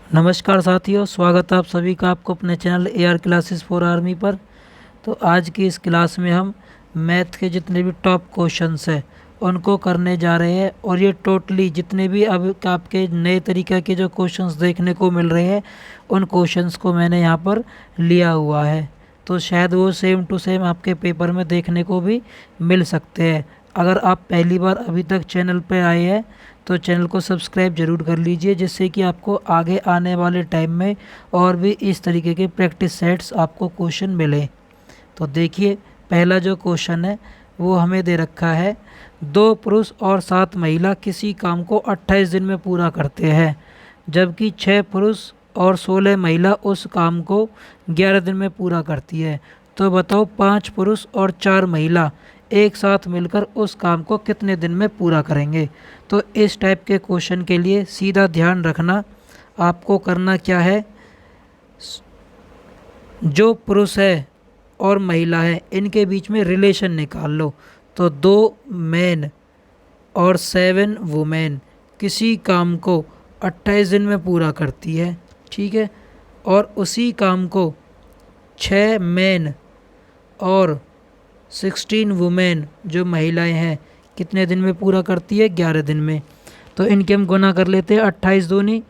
नमस्कार साथियों, स्वागत है आप सभी का आपको अपने channel AR classes for army पर। तो आज की इस क्लास में हम मैथ के जितने भी टॉप क्वेश्चंस हैं उनको करने जा रहे हैं। और ये टोटली जितने भी अब आपके नए तरीक़े के जो क्वेश्चंस देखने को मिल रहे हैं उन क्वेश्चंस को मैंने यहाँ पर लिया हुआ है, तो शायद वो सेम टू सेम आपके पेपर में देखने को भी मिल सकते हैं। अगर आप पहली बार अभी तक चैनल पर आए हैं तो चैनल को सब्सक्राइब ज़रूर कर लीजिए, जिससे कि आपको आगे आने वाले टाइम में और भी इस तरीके के प्रैक्टिस सेट्स आपको क्वेश्चन मिले। तो देखिए, पहला जो क्वेश्चन है वो हमें दे रखा है, 2 पुरुष और 7 महिला किसी काम को 28 दिन में पूरा करते हैं, जबकि 6 पुरुष और 16 महिला उस काम को 11 दिन में पूरा करती है। तो बताओ 5 पुरुष और 4 महिला एक साथ मिलकर उस काम को कितने दिन में पूरा करेंगे। तो इस टाइप के क्वेश्चन के लिए सीधा ध्यान रखना, आपको करना क्या है, जो पुरुष है और महिला है इनके बीच में रिलेशन निकाल लो। तो 2 मैन और 7 वुमेन किसी काम को 28 दिन में पूरा करती है, ठीक है। और उसी काम को 6 मैन और 16 वुमेन जो महिलाएं हैं कितने दिन में पूरा करती है, 11 दिन में। तो इनके हम गुना कर लेते हैं, 28 दूनी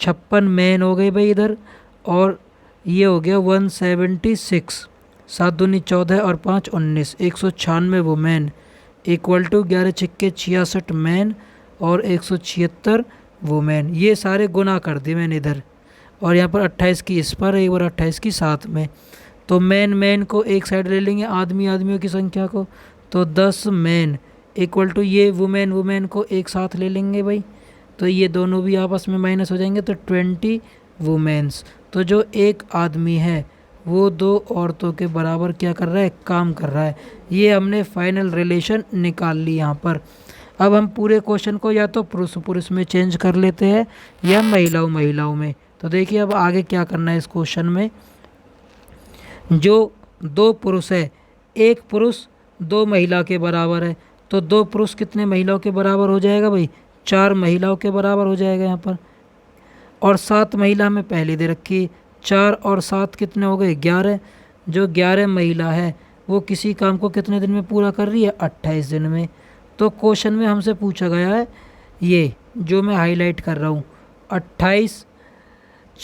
56 मैन हो गए भाई इधर, और ये हो गया 176, 7 दूनी 14 और 5 19, 196 वुमेन इक्वल टू 11 छिक्के 66 मैन और 176 वुमेन। ये सारे गुना कर दिए मैंने इधर, और यहाँ पर 28 की इस पर, एक बार 28 की साथ में। तो मैन को एक साइड ले लेंगे, आदमियों की संख्या को, तो 10 मैन इक्वल टू ये वुमेन को एक साथ ले लेंगे भाई, तो ये दोनों भी आपस में माइनस हो जाएंगे, तो 20 वुमेन्स। तो जो एक आदमी है वो 2 औरतों के बराबर क्या कर रहा है, काम कर रहा है। ये हमने फाइनल रिलेशन निकाल ली यहाँ पर। अब हम पूरे क्वेश्चन को या तो पुरुष में चेंज कर लेते हैं या महिलाओं में। तो देखिए अब आगे क्या करना है इस क्वेश्चन में। जो 2 पुरुष है, एक पुरुष 2 महिला के बराबर है, तो 2 पुरुष कितने महिलाओं के बराबर हो जाएगा भाई, 4 महिलाओं के बराबर हो जाएगा यहाँ पर। और 7 महिला में पहले दे रखी, 4 और 7 कितने हो गए, 11। जो 11 महिला है वो किसी काम को कितने दिन में पूरा कर रही है, 28 दिन में। तो क्वेश्चन में हमसे पूछा गया है ये जो मैं हाईलाइट कर रहा हूँ, 28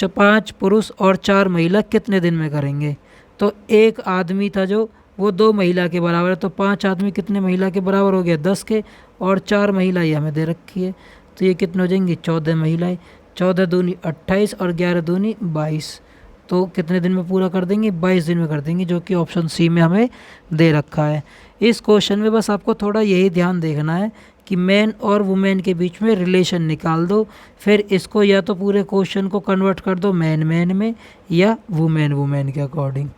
5 पुरुष और 4 महिला कितने दिन में करेंगे। तो एक आदमी था जो वो 2 महिला के बराबर है, तो 5 आदमी कितने महिला के बराबर हो गया, 10 के, और 4 महिला ये हमें दे रखी है, तो ये कितने हो जाएंगी, 14 महिलाएं। 14 दूनी 28 और 11 दूनी 22, तो कितने दिन में पूरा कर देंगे, 22 दिन में कर देंगे, जो कि ऑप्शन सी में हमें दे रखा है। इस क्वेश्चन में बस आपको थोड़ा यही ध्यान देखना है कि मैन और वुमेन के बीच में रिलेशन निकाल दो, फिर इसको या तो पूरे क्वेश्चन को कन्वर्ट कर दो मैन में या वुमेन के अकॉर्डिंग।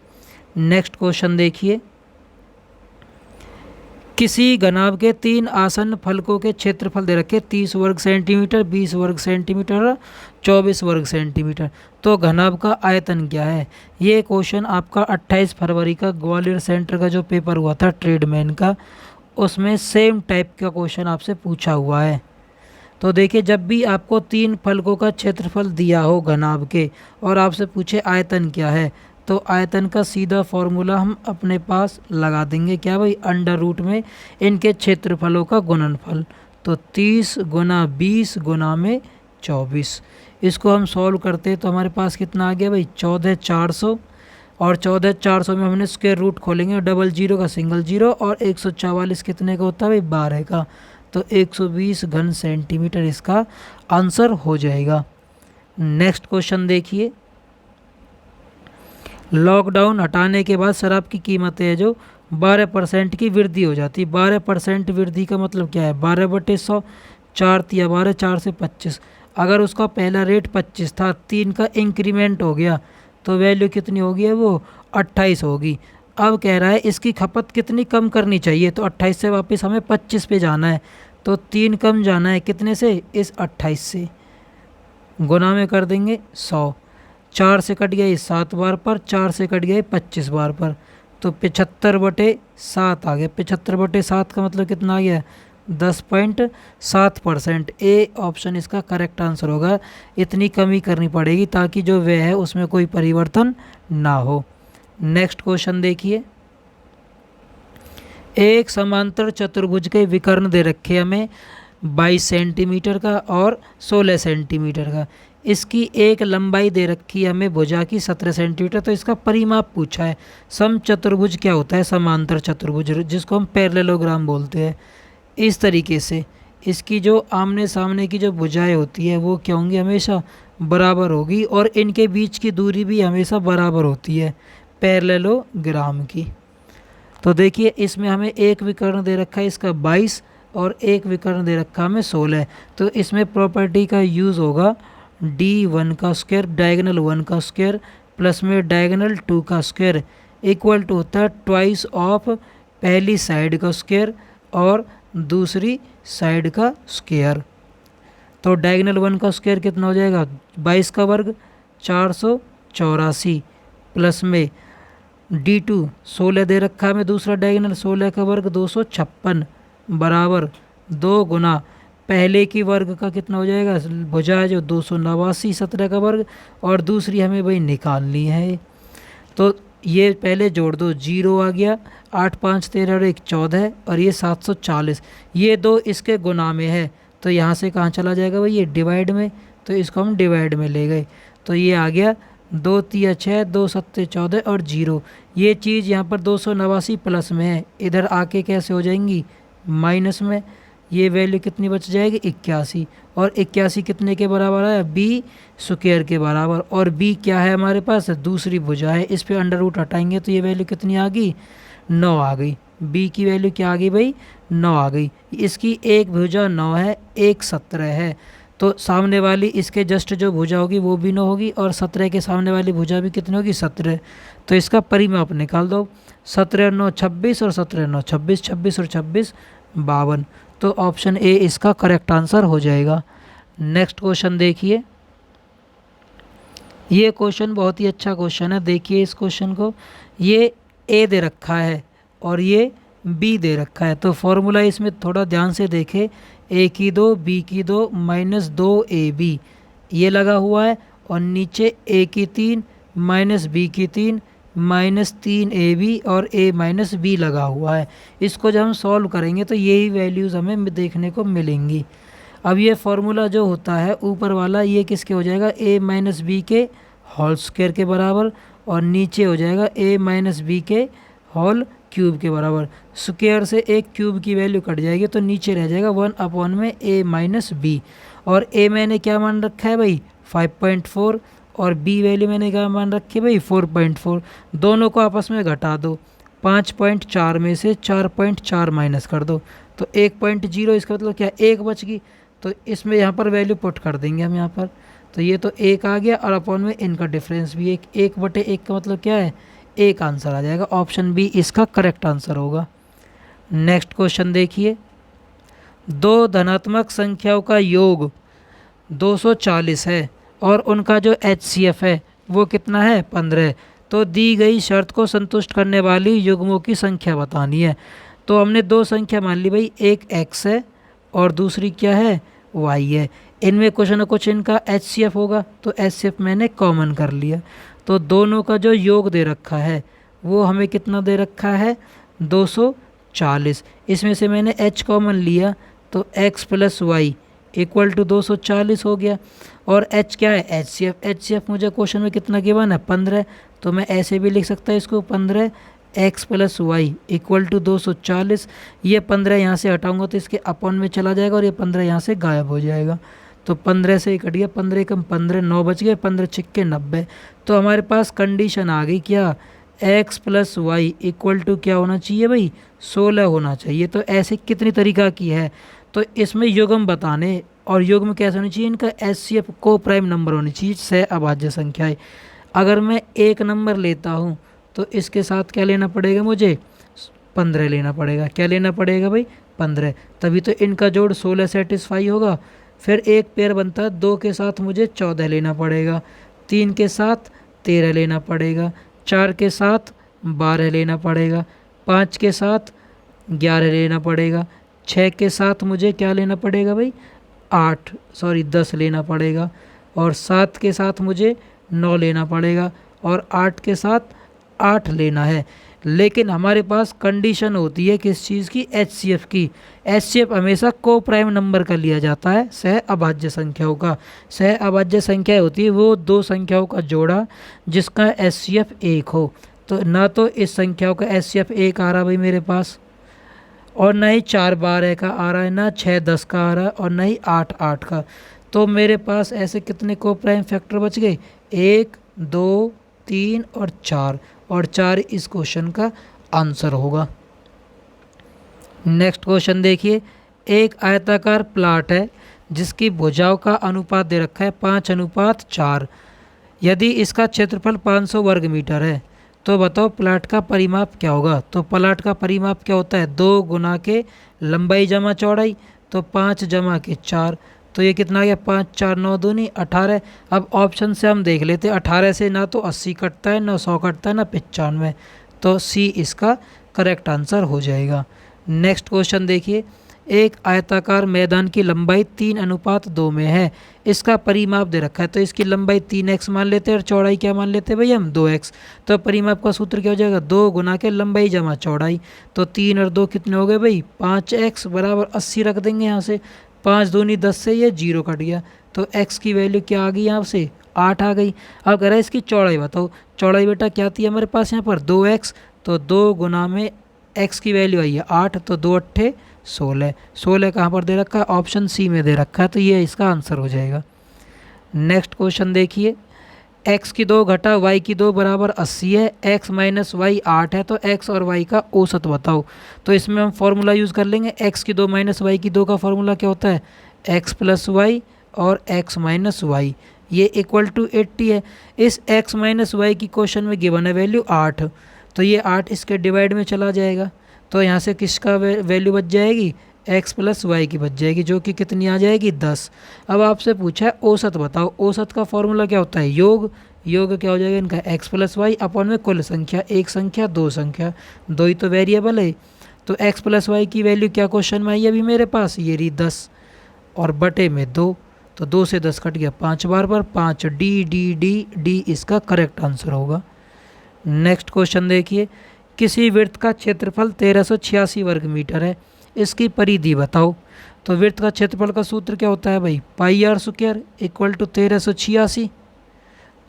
नेक्स्ट क्वेश्चन देखिए, किसी घनाभ के 3 आसन फलकों के क्षेत्रफल दे रखे, 30 वर्ग सेंटीमीटर, 20 वर्ग सेंटीमीटर और 24 वर्ग सेंटीमीटर। तो घनाभ का आयतन क्या है। ये क्वेश्चन आपका 28 फरवरी का ग्वालियर सेंटर का जो पेपर हुआ था ट्रेडमैन का, उसमें सेम टाइप का क्वेश्चन आपसे पूछा हुआ है। तो देखिए, जब भी आपको 3 फलकों का क्षेत्रफल दिया हो घनाभ के और आपसे पूछे आयतन क्या है, तो आयतन का सीधा फॉर्मूला हम अपने पास लगा देंगे, क्या भाई, अंडर रूट में इनके क्षेत्रफलों का गुणनफल। तो 30 गुना 20 गुना में 24। इसको हम सॉल्व करते तो हमारे पास कितना आ गया भाई, 14,400। और 14,400 में हमने स्क्वायर रूट खोलेंगे, डबल जीरो का सिंगल जीरो, और 144 कितने का होता है भाई, 12 का। तो 120 घन सेंटीमीटर इसका आंसर हो जाएगा। नेक्स्ट क्वेश्चन देखिए, लॉकडाउन हटाने के बाद शराब की कीमतें है जो 12% की वृद्धि हो जाती है। 12% वृद्धि का मतलब क्या है, 12/100, 4 तिया 12, 4 से 25। अगर उसका पहला रेट 25 था, 3 का इंक्रीमेंट हो गया, तो वैल्यू कितनी होगी, वो 28 होगी। अब कह रहा है इसकी खपत कितनी कम करनी चाहिए, तो 28 से वापस हमें 25 पे जाना है, तो 3 कम जाना है कितने से, इस 28 से, गुना में कर देंगे 100। 4 से कट गया 7 बार पर, 4 से कट गया 25 बार पर, तो 75/7 आ गया। 75/7 का मतलब कितना आ गया, 10.7%। ए ऑप्शन इसका करेक्ट आंसर होगा। इतनी कमी करनी पड़ेगी ताकि जो व्यय है उसमें कोई परिवर्तन ना हो। नेक्स्ट क्वेश्चन देखिए, एक समांतर चतुर्भुज के विकर्ण दे रखे हमें 22 सेंटीमीटर का और 16 सेंटीमीटर का। इसकी एक लंबाई दे रखी है हमें भुजा की 17 सेंटीमीटर। तो इसका परिमाप पूछा है। सम चतुर्भुज क्या होता है? समांतर चतुर्भुज, जिसको हम पैरेललोग्राम बोलते हैं। इस तरीके से इसकी जो आमने सामने की जो भुजाएं होती है वो क्या होंगी? हमेशा बराबर होगी, और इनके बीच की दूरी भी हमेशा बराबर होती है पैरेललोग्राम की। तो देखिए इसमें हमें एक विकर्ण दे रखा है इसका 22 और एक विकर्ण दे रखा हमें 16। तो इसमें प्रॉपर्टी का यूज़ होगा D1 का स्क्वायर, डायगोनल 1 का स्क्वायर प्लस में डायगोनल 2 का स्क्वायर इक्वल टू होता है ट्वाइस ऑफ पहली साइड का स्क्वायर और दूसरी साइड का स्क्वायर। तो डायगोनल 1 का स्क्वायर कितना हो जाएगा? 22 का वर्ग 484 प्लस में D2 16 दे रखा है में दूसरा डायगोनल 16 का वर्ग 256 बराबर 2 गुना पहले की वर्ग का कितना हो जाएगा? भुजा है जो 289 17 का वर्ग, और दूसरी हमें भाई निकालनी है। तो ये पहले जोड़ दो, 0 आ गया, 8 5 13 और 1 14 और ये 740। ये दो इसके गुना में है तो यहाँ से कहाँ चला जाएगा भाई? ये डिवाइड में, तो इसको हम डिवाइड में ले गए। तो ये आ गया 2 3 6 2 7 14 और 0। ये चीज़ यहाँ पर 289 प्लस में है, इधर आके कैसे हो जाएंगी? माइनस में। ये वैल्यू कितनी बच जाएगी? 81। और 81 कितने के बराबर है? बी स्क्वायर के बराबर। और बी क्या है हमारे पास? दूसरी भुजा है। इस पे अंडर रूट हटाएंगे तो ये वैल्यू कितनी आ गई? 9 आ गई। बी की वैल्यू क्या आ गई भाई? 9 आ गई। इसकी एक भुजा 9 है, एक 17 है। तो सामने वाली इसके जस्ट जो भुजा होगी वो भी 9 होगी, और 17 के सामने वाली भुजा भी कितनी होगी? 17। तो इसका परिमाप निकाल दो। 17 9 26 और 17 9 26, 26 और 26 52। तो ऑप्शन ए इसका करेक्ट आंसर हो जाएगा। नेक्स्ट क्वेश्चन देखिए, ये क्वेश्चन बहुत ही अच्छा क्वेश्चन है। देखिए इस क्वेश्चन को, ये ए दे रखा है और ये बी दे रखा है। तो फॉर्मूला इसमें थोड़ा ध्यान से देखें, ए की 2 बी की 2 माइनस 2 ए बी ये लगा हुआ है, और नीचे ए की 3 माइनस बी की 3 माइनस 3 ए बी और ए माइनस बी लगा हुआ है। इसको जब हम सॉल्व करेंगे तो यही वैल्यूज़ हमें देखने को मिलेंगी। अब ये फार्मूला जो होता है ऊपर वाला, ये किसके हो जाएगा? ए माइनस बी के होल स्क्वायर के बराबर, और नीचे हो जाएगा ए माइनस बी के होल क्यूब के बराबर। स्क्वायर से एक क्यूब की वैल्यू कट जाएगी तो नीचे रह जाएगा 1 में ए माइनस बी। और ए मैंने क्या मान रखा है भाई? 5.4, और बी वैल्यू मैंने क्या मान रखी है भाई? 4.4। दोनों को आपस में घटा दो, 5.4 में से 4.4 माइनस कर दो तो 1.0। इसका मतलब क्या? 1 बच गई। तो इसमें यहाँ पर वैल्यू पुट कर देंगे हम यहाँ पर। तो ये तो 1 आ गया, और अपॉन में इनका डिफरेंस भी 1। 1/1 का मतलब क्या है? 1 आंसर आ जाएगा। ऑप्शन बी इसका करेक्ट आंसर होगा। नेक्स्ट क्वेश्चन देखिए, दो धनात्मक संख्याओं का योग 240 है और उनका जो HCF है वो कितना है? 15। तो दी गई शर्त को संतुष्ट करने वाली युग्मों की संख्या बतानी है। तो हमने दो संख्या मान ली भाई, एक x है और दूसरी क्या है? y है। इनमें कुछ ना कुछ इनका HCF होगा, तो HCF मैंने कॉमन कर लिया। तो दोनों का जो योग दे रखा है वो हमें कितना दे रखा है? 240। इसमें से मैंने h कॉमन लिया तो x plus y equal to 240 हो गया। और h क्या है? HCF मुझे क्वेश्चन में कितना गिवन है? 15। तो मैं ऐसे भी लिख सकता इसको 15 x plus y equal to 240। ये 15 यहाँ से हटाऊंगा तो इसके अपॉन में चला जाएगा, और ये 15 यहाँ से गायब हो जाएगा। तो 15 से ही कट गया, 15 कम 15 9 बच गए, 15 छिक्के 90। तो हमारे पास कंडीशन आ गई क्या? x plus y equal to क्या होना चाहिए भाई? 16 होना चाहिए। तो ऐसे कितनी तरीका की है? तो इसमें युग्म बताने, और युग्म कैसे होनी चाहिए? इनका HCF को प्राइम नंबर होनी चाहिए, सह अभाज्य संख्या है। अगर मैं एक नंबर लेता हूँ तो इसके साथ क्या लेना पड़ेगा मुझे? 15 लेना पड़ेगा। क्या लेना पड़ेगा भाई? 15। तभी तो इनका जोड़ 16 सेटिस्फाई होगा। फिर एक पेयर बनता है, 2 के साथ मुझे 14 लेना पड़ेगा, 3 के साथ 13 लेना पड़ेगा, 4 के साथ 12 लेना पड़ेगा, 5 के साथ 11 लेना पड़ेगा, 6 के साथ मुझे क्या लेना पड़ेगा भाई, 10 लेना पड़ेगा, और 7 के साथ मुझे 9 लेना पड़ेगा, और 8 के साथ 8 लेना है। लेकिन हमारे पास कंडीशन होती है किस चीज़ की, HCF की। HCF हमेशा को प्राइम नंबर का लिया जाता है, सह अभाज्य संख्याओं का। सह अभाज्य संख्या होती है वो दो संख्याओं का जोड़ा जिसका HCF 1 हो। तो ना तो इस संख्याओं का HCF 1 आ रहा भाई मेरे पास, और ना ही 4 12 का आ रहा है, ना 6 10 का आ रहा है, और ना ही 8 8 का। तो मेरे पास ऐसे कितने को प्राइम फैक्टर बच गए, 1 2 3 और 4, और 4 इस क्वेश्चन का आंसर होगा। नेक्स्ट क्वेश्चन देखिए, एक आयताकार प्लाट है जिसकी भुजाओं का अनुपात दे रखा है 5:4। यदि इसका क्षेत्रफल 500 वर्ग मीटर है तो बताओ प्लाट का परिमाप क्या होगा। तो प्लाट का परिमाप क्या होता है, 2 गुना के लंबाई जमा चौड़ाई, तो 5 जमा के 4, तो ये कितना आ गया, 5 4 9 दूनी 18। अब ऑप्शन से हम देख लेते हैं, 18 से ना तो 80 कटता है, ना 100 कटता है, ना 95, तो सी इसका करेक्ट आंसर हो जाएगा। नेक्स्ट क्वेश्चन देखिए, एक आयताकार मैदान की लंबाई 3:2 में है, इसका परिमाप दे रखा है, तो इसकी लंबाई 3x मान लेते हैं और चौड़ाई क्या मान लेते हैं भाई हम, 2x। तो परिमाप का सूत्र क्या हो जाएगा, 2 गुना के लंबाई जमा चौड़ाई, तो 3 और 2 कितने हो गए भाई, 5x बराबर 80 रख देंगे यहाँ से, 5 दूनी 10 से ये 0 कट गया, तो x की वैल्यू क्या आ गई यहाँ से, 8 आ गई। अब कह रहा है इसकी चौड़ाई बताओ, चौड़ाई बेटा क्या थी हमारे पास यहाँ पर 2x, तो 2 गुना में x की वैल्यू आई है 8, तो 2 8 16, 16 कहाँ पर दे रखा है, ऑप्शन सी में दे रखा है, तो ये इसका आंसर हो जाएगा। नेक्स्ट क्वेश्चन देखिए, x की 2 घटा y की 2 बराबर 80 है, x माइनस वाई 8 है, तो x और y का औसत बताओ। तो इसमें हम फॉर्मूला यूज़ कर लेंगे, x की 2 माइनस वाई की 2 का फॉर्मूला क्या होता है, x प्लस वाई और x माइनस वाई, ये इक्वल टू 80 है। इस x माइनस वाई की क्वेश्चन में गिवन है वैल्यू 8, तो ये 8 इसके डिवाइड में चला जाएगा, तो यहाँ से किसका वैल्यू बच जाएगी, x प्लस वाई की बच जाएगी, जो कि कितनी आ जाएगी 10। अब आपसे पूछा है औसत बताओ, औसत का फॉर्मूला क्या होता है, योग, योग क्या हो जाएगा इनका, x प्लस वाई अपन में कुल संख्या, एक संख्या दो संख्या, दो ही तो वेरिएबल है, तो x प्लस वाई की वैल्यू क्या क्वेश्चन में आई है अभी मेरे पास, ये रही 10, और बटे में 2, तो 2 से 10 कट गया 5 बार पर 5, डी इसका करेक्ट आंसर होगा। नेक्स्ट क्वेश्चन देखिए, किसी वृत्त का क्षेत्रफल 1386 वर्ग मीटर है, इसकी परिधि बताओ। तो वृत्त का क्षेत्रफल का सूत्र क्या होता है भाई, पाई आर स्क्वायर इक्वल टू 1386,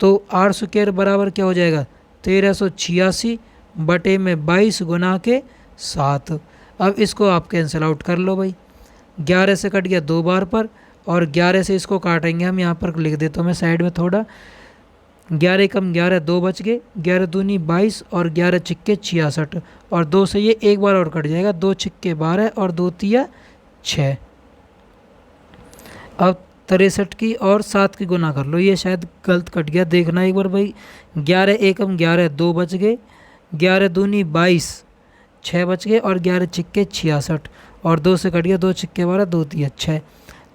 तो आर स्क्वायर बराबर क्या हो जाएगा 1386 बटे में 22 गुना के 7। अब इसको आप कैंसिल आउट कर लो भाई, 11 से कट गया 2 बार पर, और 11 से इसको काटेंगे हम, यहाँ पर लिख देता हूँ मैं साइड में थोड़ा, 11 कम 11 2 बच गए, 11 दूनी 22 और 11 छिक्के 66, और 2 से ये एक बार और कट जाएगा, 2 छिक्के 12 और 2 तिया 6। अब 63 की और 7 की गुना कर लो, ये शायद गलत कट गया, देखना एक बार भाई, 11 एकम 11 2 बच गए, 11 दूनी 22 6 बच गए, और 11 छिक्के 66, और 2 से कट गया, 2 छिक्के 12 2 तिया 6।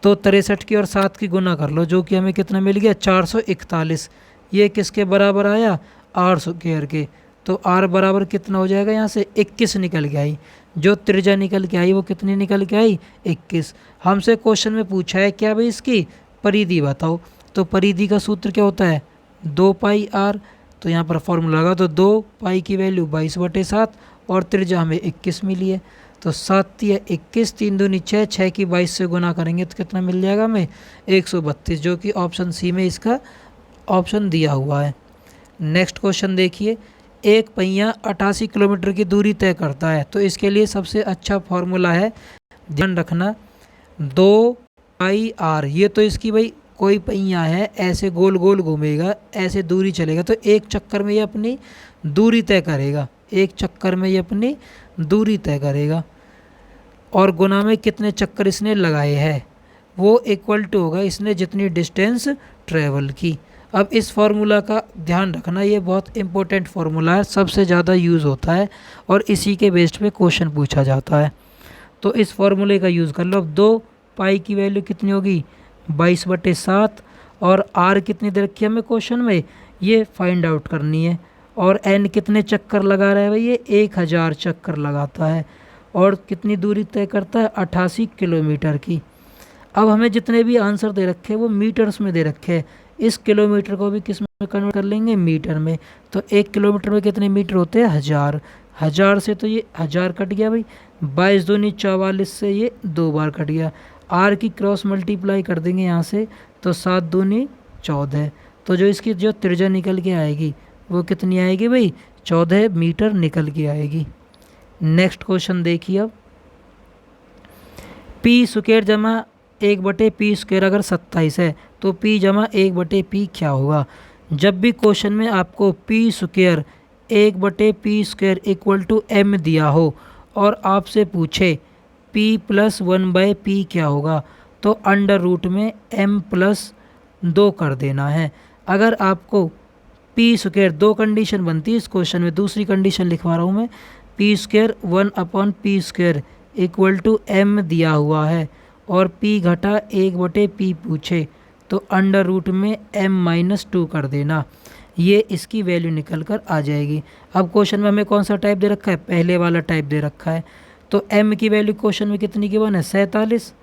तो 63 की और 7 की गुना कर लो, जो कि हमें कितना मिल गया 441, ये किसके बराबर आया, आर स्क्वायर के, तो आर बराबर कितना हो जाएगा, यहाँ से 21 निकल के आई, जो त्रिज्या निकल के आई वो कितनी निकल के आई 21। हमसे क्वेश्चन में पूछा है क्या भाई, इसकी परिधि बताओ। तो परिधि का सूत्र क्या होता है, 2 पाई आर, तो यहाँ पर फॉर्मूला लगा, तो 2 पाई की वैल्यू 22/7 और त्रिज्या हमें 21 मिली है, तो 7 तिया 21, 3 दूनी 6, 6 की 22 से गुना करेंगे तो कितना मिल जाएगा हमें 132, जो कि ऑप्शन सी में इसका ऑप्शन दिया हुआ है। नेक्स्ट क्वेश्चन देखिए, एक पहिया 88 किलोमीटर की दूरी तय करता है, तो इसके लिए सबसे अच्छा फॉर्मूला है, ध्यान रखना 2 पाई आर, ये तो इसकी भाई कोई पहिया है ऐसे गोल गोल घूमेगा, ऐसे दूरी चलेगा, तो एक चक्कर में ये अपनी दूरी तय करेगा, एक चक्कर में ये अपनी दूरी तय करेगा, और गुना में कितने चक्कर इसने लगाए हैं वो इक्वल टू होगा इसने जितनी डिस्टेंस ट्रेवल की। अब इस फार्मूला का ध्यान रखना, ये बहुत इंपॉर्टेंट फार्मूला है, सबसे ज़्यादा यूज़ होता है और इसी के बेस्ड पे क्वेश्चन पूछा जाता है, तो इस फार्मूले का यूज़ कर लो। अब 2 पाई की वैल्यू कितनी होगी 22/7, और आर कितनी दे रखी है हमें क्वेश्चन में, ये फाइंड आउट करनी है, और एन कितने चक्कर लगा रहा है भाई, ये 1000 चक्कर लगाता है, और कितनी दूरी तय करता है 88 किलोमीटर की। अब हमें जितने भी आंसर दे रखे हैं वो मीटर्स में दे रखे हैं, इस किलोमीटर को भी किस में कन्वर्ट कर लेंगे, मीटर में। तो 1 किलोमीटर में कितने मीटर होते हैं, 1000। 1000 से तो ये 1000 कट गया भाई, 22 दूनी 44 से ये 2 बार कट गया। आर की क्रॉस मल्टीप्लाई कर देंगे यहाँ से, तो 7 दूनी 14। तो जो इसकी जो त्रिज्या निकल के आएगी वो कितनी आएगी भाई, 14 मीटर निकल के आएगी। नेक्स्ट क्वेश्चन देखिए अब, पी स्क्वायर जमा 1/p² अगर 27 है तो p जमा 1/p क्या होगा। जब भी क्वेश्चन में आपको p² 1/p² equal to m दिया हो और आपसे पूछे p + 1/p क्या होगा, तो अंडर रूट में m + 2 कर देना है। अगर आपको p², दो कंडीशन बनती है इस क्वेश्चन में, दूसरी कंडीशन लिखवा रहा हूँ मैं, p² 1/p² equal to m दिया हुआ है और p घटा 1/p पूछे, तो अंडर रूट में m - 2 कर देना, ये इसकी वैल्यू निकल कर आ जाएगी। अब क्वेश्चन में हमें कौन सा टाइप दे रखा है, पहले वाला टाइप दे रखा है। तो m की वैल्यू क्वेश्चन में कितनी गिवन है, 47।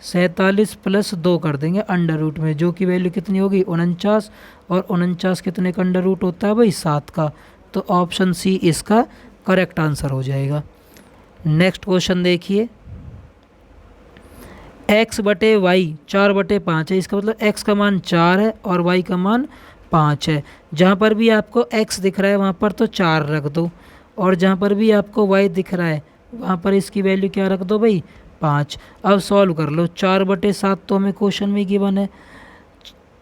47 + 2 कर देंगे अंडर रूट में, जो की वैल्यू कितनी होगी, 49। और 49 कितने का अंडर रूट होता है भाई, 7 का। तो ऑप्शन सी इसका करेक्ट आंसर हो जाएगा। नेक्स्ट क्वेश्चन देखिए, x/y 4/5 है, इसका मतलब x का मान 4 है और y का मान 5 है। जहाँ पर भी आपको x दिख रहा है वहाँ पर तो 4 रख दो, और जहाँ पर भी आपको y दिख रहा है वहाँ पर इसकी वैल्यू क्या रख दो भाई, 5। अब सॉल्व कर लो, 4/7 तो हमें क्वेश्चन में गिवन है,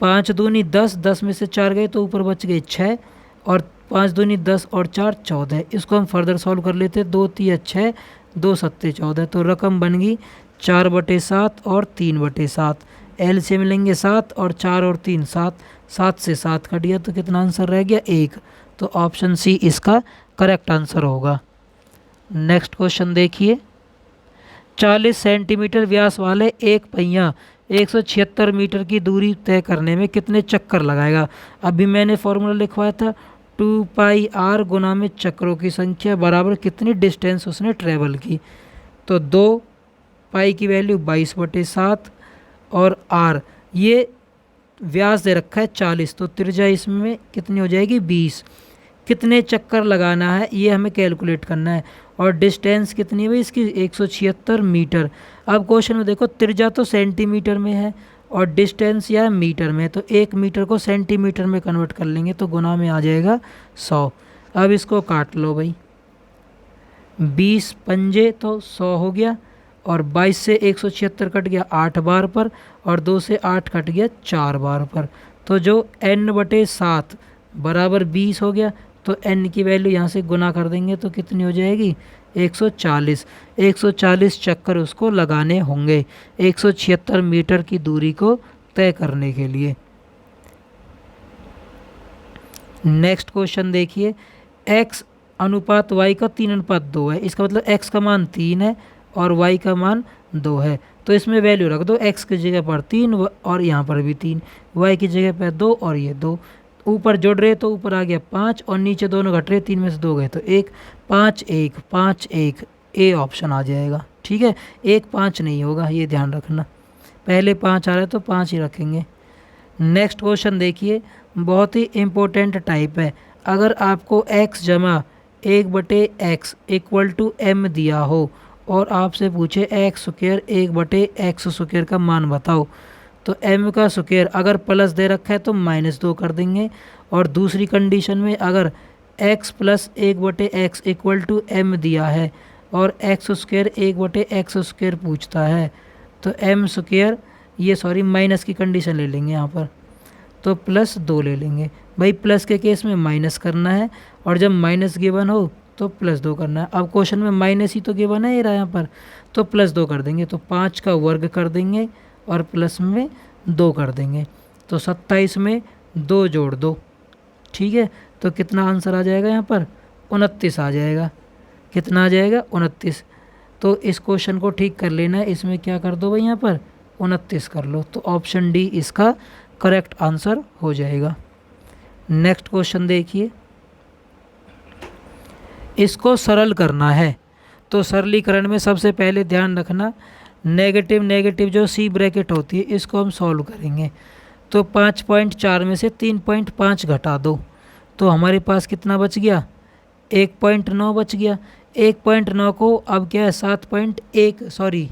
5 दूनी 10, 10 में से 4 गए तो ऊपर बच गए 6, और 5 दूनी 10 और 4 14। इसको हम फर्दर सॉल्व कर लेते, 2 3 6, 2 7 14, तो रकम बन गई 4/7 और 3/7। एलसीएम लेंगे 7 और 4 और 3 7, 7 से 7 कट गया तो कितना आंसर रह गया, 1। तो ऑप्शन सी इसका करेक्ट आंसर होगा। नेक्स्ट क्वेश्चन देखिए, 40 सेंटीमीटर व्यास वाले एक पहिया 176 मीटर की दूरी तय करने में कितने चक्कर लगाएगा। अभी मैंने फॉर्मूला लिखवाया था, 2πr गुना में चक्रों की संख्या बराबर कितनी डिस्टेंस उसने ट्रेवल की। तो 2 पाई की वैल्यू 22/7 और r ये व्यास दे रखा है 40, तो त्रिज्या इसमें कितनी हो जाएगी, 20। कितने चक्कर लगाना है ये हमें कैलकुलेट करना है, और डिस्टेंस कितनी है इसकी, 176 मीटर। अब क्वेश्चन में देखो त्रिज्या तो सेंटीमीटर में है और डिस्टेंस या मीटर में है, तो 1 मीटर को सेंटीमीटर में कन्वर्ट कर लेंगे तो गुना में आ जाएगा 100। अब इसको काट लो भाई, 20 पंजे तो 100 हो गया, और 22 से 176 कट गया 8 बार पर, और 2 से 8 कट गया 4 बार पर। तो जो n/7 बराबर 20 हो गया, तो n की वैल्यू यहाँ से गुना कर देंगे तो कितनी हो जाएगी, 140। 140 चक्कर उसको लगाने होंगे 176 मीटर की दूरी को तय करने के लिए। नेक्स्ट क्वेश्चन देखिए, x अनुपात y का 3:2 है, इसका मतलब x का मान 3 है और y का मान 2 है। तो इसमें वैल्यू रख दो, x की जगह पर 3 और यहाँ पर भी 3, y की जगह पर 2 और ये 2। ऊपर जोड़ रहे तो ऊपर आ गया 5 और नीचे दोनों घट रहे, 3 में से 2 गए तो 1, 5 1 5 1, ए ऑप्शन आ जाएगा। ठीक है, 1 5 नहीं होगा, ये ध्यान रखना, पहले 5 आ रहा है तो 5 ही रखेंगे। नेक्स्ट क्वेश्चन देखिए, बहुत ही इम्पोर्टेंट टाइप है। अगर आपको x जमा 1/x इक्वल टू m दिया हो और आपसे पूछे x² 1/x² का मान बताओ, तो m का स्क्वायर अगर प्लस दे रखा है तो -2 कर देंगे, और दूसरी कंडीशन में अगर x + 1/x equal to m दिया है और x² 1/x² पूछता है, तो m² ये सॉरी माइनस की कंडीशन ले लेंगे यहाँ पर, तो +2 ले लेंगे भाई। प्लस के केस में माइनस करना है, और जब माइनस गिवन हो तो +2 करना है। अब क्वेश्चन में माइनस ही तो गिवन है ये रहा यहाँ पर, तो +2 कर देंगे, तो 5 का वर्ग कर देंगे और प्लस में 2 कर देंगे, तो 27 में 2 जोड़ दो। ठीक है, तो कितना आंसर आ जाएगा यहाँ पर, 29 आ जाएगा। कितना आ जाएगा, 29। तो इस क्वेश्चन को ठीक कर लेना है, इसमें क्या कर दो भाई, यहाँ पर 29 कर लो, तो ऑप्शन डी इसका करेक्ट आंसर हो जाएगा। नेक्स्ट क्वेश्चन देखिए, इसको सरल करना है तो सरलीकरण में सबसे पहले ध्यान रखना, नेगेटिव नेगेटिव जो सी ब्रैकेट होती है इसको हम सॉल्व करेंगे। तो 5.4 में से 3.5 घटा दो तो हमारे पास कितना बच गया, 1.9 बच गया। 1.9 को अब क्या है 7.1, सॉरी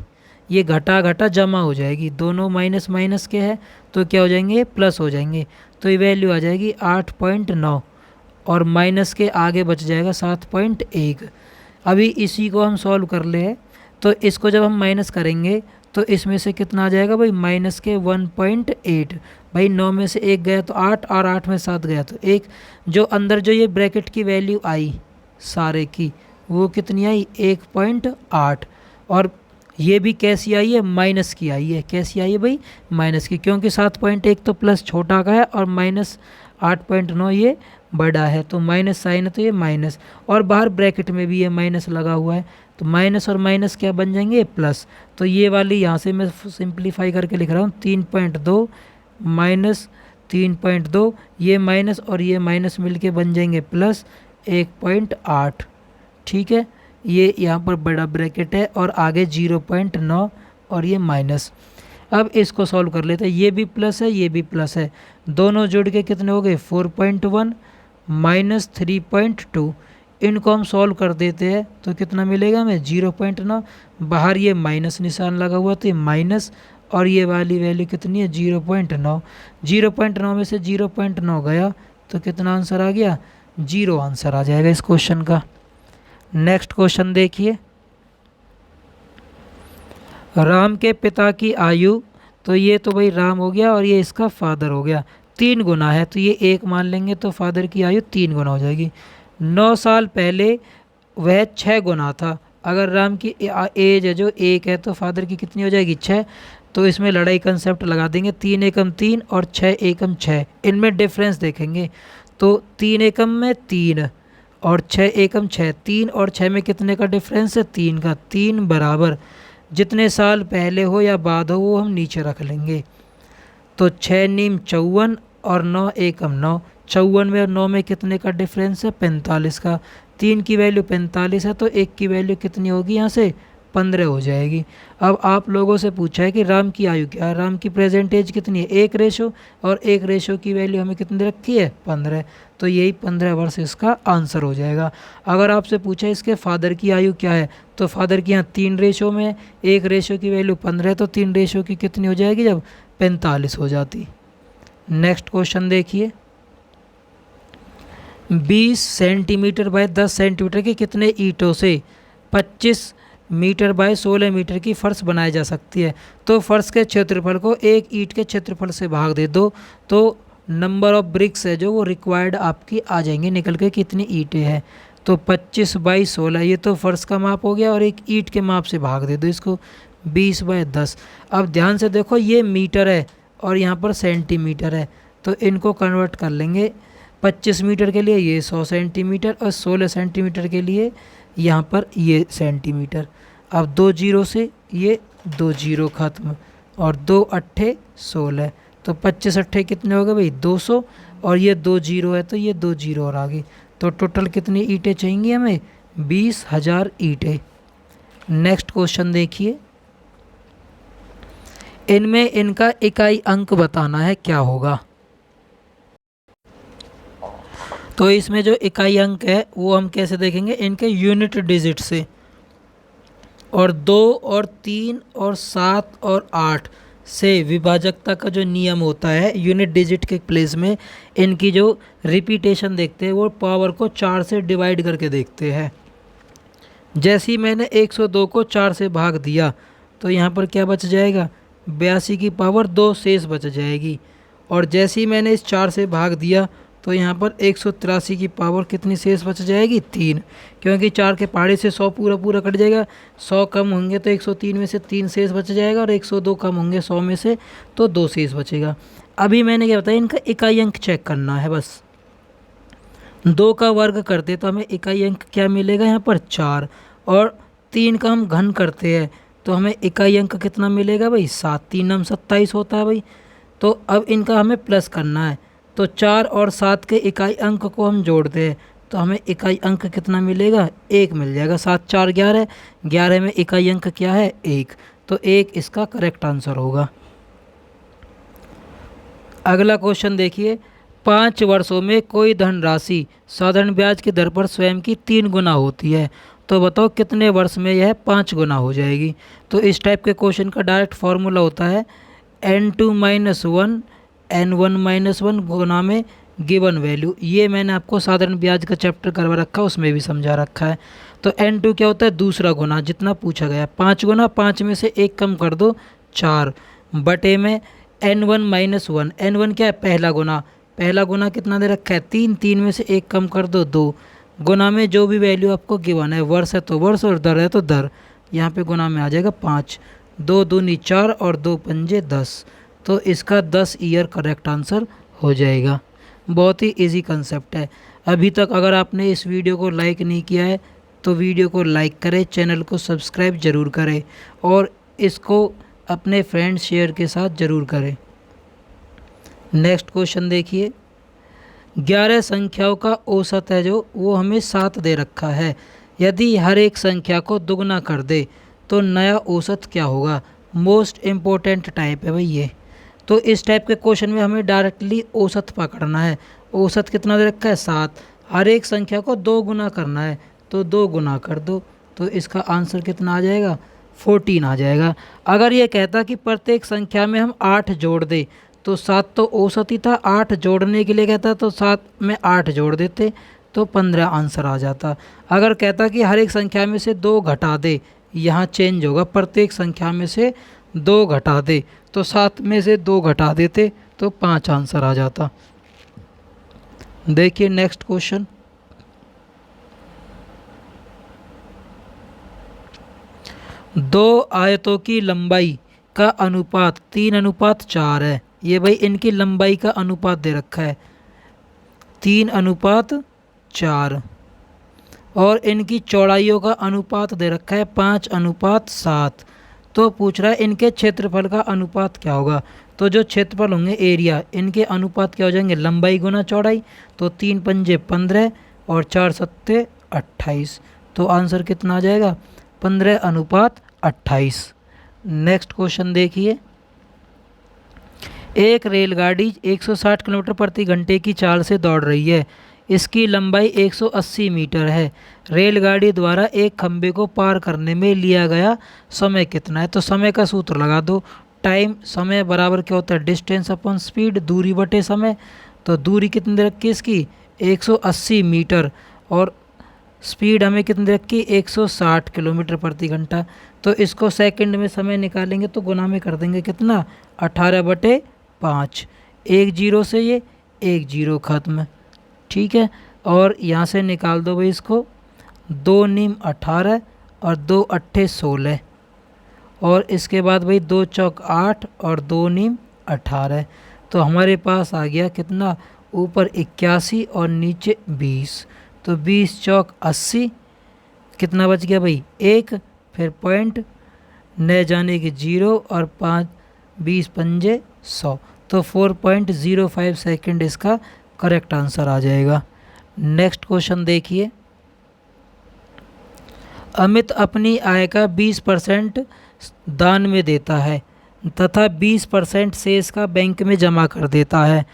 ये घटा घटा जमा हो जाएगी, दोनों माइनस माइनस के है तो क्या हो जाएंगे, प्लस हो जाएंगे। तो ये वैल्यू आ जाएगी 8.9 और माइनस के आगे बच जाएगा 7.1। अभी इसी को हम सॉल्व कर ले, तो इसको जब हम माइनस करेंगे तो इसमें से कितना आ जाएगा भाई, माइनस के 1.8। भाई 9 में से 1 गया तो 8 और 8 में 7 गया तो 1। जो अंदर जो ये ब्रैकेट की वैल्यू आई सारे की वो कितनी आई, 1.8। और ये भी कैसी आई है, माइनस की आई है। कैसी आई है भाई, माइनस की, क्योंकि 7.1 तो प्लस छोटा का है और माइनस 8.9 ये बड़ा है, तो माइनस साइन है तो ये माइनस, और बाहर ब्रैकेट में भी ये माइनस लगा हुआ है तो माइनस और माइनस क्या बन जाएंगे, प्लस। तो ये वाली यहाँ से मैं सिंप्लीफाई करके लिख रहा हूँ 3.2 माइनस 3.2, ये माइनस और ये माइनस मिलके बन जाएंगे प्लस 1.8। ठीक है, ये यहाँ पर बड़ा ब्रैकेट है और आगे 0.9 और ये माइनस। अब इसको सॉल्व कर लेते हैं, ये भी प्लस है ये भी प्लस है, दोनों जुड़ के कितने हो गए 4.1 माइनस 3.2। इनको हम सॉल्व कर देते हैं तो कितना मिलेगा हमें 0.9, बाहर ये माइनस निशान लगा हुआ तो ये माइनस, और ये वाली वैल्यू कितनी है 0.9। 0.9 में से 0.9 गया तो कितना आंसर आ गया, 0 आंसर आ जाएगा इस क्वेश्चन का। नेक्स्ट क्वेश्चन देखिए, राम के पिता की आयु, तो ये तो भाई राम हो गया और ये इसका फादर हो गया, 3 गुना है तो ये 1 मान लेंगे तो फादर की आयु 3 गुना हो जाएगी। 9 साल पहले वह 6 गुना था। अगर राम की एज है जो 1 है तो फादर की कितनी हो जाएगी 6। तो इसमें लड़ाई कंसेप्ट लगा देंगे, 3 एकम 3 और 6 एकम 6, इनमें डिफरेंस देखेंगे। तो 3 एकम में 3 और 6 एकम 6, 3 और 6 में कितने का डिफरेंस है, 3 का। 3 बराबर जितने साल पहले हो या बाद हो वो हम नीचे रख लेंगे। तो 6 नीम 54 और 9 एकम 9, 54 में और 9 में कितने का डिफरेंस है, 45 का। 3 की वैल्यू 45 है तो 1 की वैल्यू कितनी होगी, यहाँ से 15 हो जाएगी। अब आप लोगों से पूछा है कि राम की आयु क्या है, राम की प्रेजेंट एज कितनी है 1 रेशो, और 1 रेशो की वैल्यू हमें कितनी रखी है 15, तो यही 15 वर्ष इसका आंसर हो जाएगा। अगर आपसे पूछा है इसके फादर की आयु क्या है, तो फादर की यहाँ 3 रेशो में 1 रेशो की वैल्यू 15 तो 3 रेशो की कितनी हो जाएगी, जब 45 हो जाती। नेक्स्ट क्वेश्चन देखिए, 20 सेंटीमीटर बाय 10 सेंटीमीटर के कितने ईंटों से 25 मीटर बाय 16 मीटर की फर्श बनाई जा सकती है। तो फर्श के क्षेत्रफल को एक ईंट के क्षेत्रफल से भाग दे दो तो नंबर ऑफ ब्रिक्स है जो वो रिक्वायर्ड आपकी आ जाएंगे निकल के, कितनी ईंटें हैं। तो 25 बाई 16 ये तो फर्श का माप हो गया, और एक ईंट के माप से भाग दे दो इसको 20 बाय 10। अब ध्यान से देखो ये मीटर है और यहाँ पर सेंटीमीटर है, तो इनको कन्वर्ट कर लेंगे। 25 मीटर के लिए ये 100 सेंटीमीटर और 16 सेंटीमीटर के लिए यहाँ पर ये सेंटीमीटर। अब 2 जीरो से ये 2 जीरो खत्म, और 2 अट्ठे 16, तो 25 अट्ठे कितने हो गए भाई 200, और ये 2 जीरो है तो ये 2 जीरो और आ गई। तो टोटल कितनी ईंटें चाहिए हमें, 20,000 ईंटें। नेक्स्ट क्वेश्चन देखिए, इनमें इनका इकाई अंक बताना है, क्या होगा। तो इसमें जो इकाई अंक है वो हम कैसे देखेंगे, इनके यूनिट डिजिट से, और 2 और 3 और 7 और 8 से विभाजकता का जो नियम होता है यूनिट डिजिट के प्लेस में इनकी जो रिपीटेशन देखते हैं वो पावर को 4 से डिवाइड करके देखते हैं। जैसे ही मैंने 102 को 4 से भाग दिया तो यहाँ पर क्या बच जाएगा, 82 की पावर 2 शेष बच जाएगी। और जैसे ही मैंने इस 4 से भाग दिया तो यहाँ पर 183 की पावर कितनी शेष बच जाएगी, 3, क्योंकि 4 के पहाड़े से 100 पूरा पूरा कट जाएगा। 100 कम होंगे तो 103 में से 3 शेष बच जाएगा, और 102 कम होंगे 100 में से तो 2 शेष बचेगा। अभी मैंने क्या बताया, इनका इकाई अंक चेक करना है बस। 2 का वर्ग करते तो हमें इकाई अंक क्या मिलेगा, यहाँ पर 4, और 3 का हम घन करते हैं तो हमें इकाई अंक कितना मिलेगा भाई 7, 3 नम 27 होता है भाई। तो अब इनका हमें प्लस करना है, तो 4 और 7 के इकाई अंक को हम जोड़ते हैं तो हमें इकाई अंक कितना मिलेगा, 1 मिल जाएगा। 7 4 11, 11 में इकाई अंक क्या है, 1, तो 1 इसका करेक्ट आंसर होगा। अगला क्वेश्चन देखिए, 5 वर्षों में कोई धनराशि साधारण ब्याज की दर पर स्वयं की 3 गुना होती है, तो बताओ कितने वर्ष में यह 5 गुना हो जाएगी। तो इस टाइप के क्वेश्चन का डायरेक्ट फॉर्मूला होता है n2 - 1 n1 - 1 गुना में गिवन वैल्यू। ये मैंने आपको साधारण ब्याज का चैप्टर करवा रखा है, उसमें भी समझा रखा है। तो n2 क्या होता है, दूसरा गुना, जितना पूछा गया 5 गुना, 5 में से 1 कम कर दो 4, बटे में n1 - 1, n1 क्या है, पहला गुना, पहला गुना कितना दे रखा है, 3, 3 में से 1 कम कर दो 2, गुना में जो भी वैल्यू आपको गिवन है, वर्ष है तो वर्ष और दर है तो दर, यहाँ पे गुना में आ जाएगा 5, 2 दूनी 4 और 2 पंजे 10, तो इसका 10 ईयर करेक्ट आंसर हो जाएगा। बहुत ही इजी कंसेप्ट है। अभी तक अगर आपने इस वीडियो को लाइक नहीं किया है तो वीडियो को लाइक करें, चैनल को सब्सक्राइब ज़रूर करें और इसको अपने फ्रेंड्स शेयर के साथ ज़रूर करें। नेक्स्ट क्वेश्चन देखिए, 11 संख्याओं का औसत है जो वो हमें 7 दे रखा है, यदि हर एक संख्या को दुगना कर दे तो नया औसत क्या होगा। मोस्ट इम्पोर्टेंट टाइप है भाई ये। तो इस टाइप के क्वेश्चन में हमें डायरेक्टली औसत पकड़ना है। औसत कितना दे रखा है, 7, हर एक संख्या को 2 गुना करना है, तो 2 गुना कर दो, तो इसका आंसर कितना आ जाएगा, 14 आ जाएगा। अगर ये कहता कि प्रत्येक संख्या में हम 8 जोड़ दें, तो 7 तो औसत ही था, 8 जोड़ने के लिए कहता तो 7 में 8 जोड़ देते तो 15 आंसर आ जाता। अगर कहता कि हर एक संख्या में से 2 घटा दे, यहाँ चेंज होगा, प्रत्येक संख्या में से 2 घटा दे, तो 7 में से 2 घटा देते तो 5 आंसर आ जाता। देखिए नेक्स्ट क्वेश्चन, दो आयतों की लंबाई का अनुपात 3:4 है। ये भाई इनकी लंबाई का अनुपात दे रखा है 3:4 और इनकी चौड़ाइयों का अनुपात दे रखा है 5:7। तो पूछ रहा है इनके क्षेत्रफल का अनुपात क्या होगा। तो जो क्षेत्रफल होंगे एरिया, इनके अनुपात क्या हो जाएंगे, लंबाई गुना चौड़ाई, तो 3 पंजे 15 और 4 सत्ते 28, तो आंसर कितना आ जाएगा, 15:28। नेक्स्ट क्वेश्चन देखिए, एक रेलगाड़ी 160 किलोमीटर प्रति घंटे की चाल से दौड़ रही है, इसकी लंबाई 180 मीटर है, रेलगाड़ी द्वारा एक खंभे को पार करने में लिया गया समय कितना है। तो समय का सूत्र लगा दो, टाइम समय बराबर क्या होता है, डिस्टेंस अपॉन स्पीड, दूरी बटे समय। तो दूरी कितनी दे रखी है इसकी, 180 मीटर, और स्पीड हमें कितनी दे रखी, 160 किलोमीटर प्रति घंटा। तो इसको सेकंड में समय निकालेंगे तो गुना में कर देंगे कितना, 18/5, 1 0 से ये 1 0 खत्म, ठीक है। और यहाँ से निकाल दो भाई इसको, 2 नीम 18 और 2 अट्ठे 16, और इसके बाद भाई 2 चौक 8 और 2 नीम 18, तो हमारे पास आ गया कितना, ऊपर 81 और नीचे 20, तो 20 चौक 80, कितना बच गया भाई 1, फिर पॉइंट न जाने की 0 और 5 20 पंजे 100, तो 4.05 सेकेंड इसका करेक्ट आंसर आ जाएगा। नेक्स्ट क्वेश्चन देखिए, अमित अपनी आय का 20% दान में देता है तथा 20% शेष का बैंक में जमा कर देता है,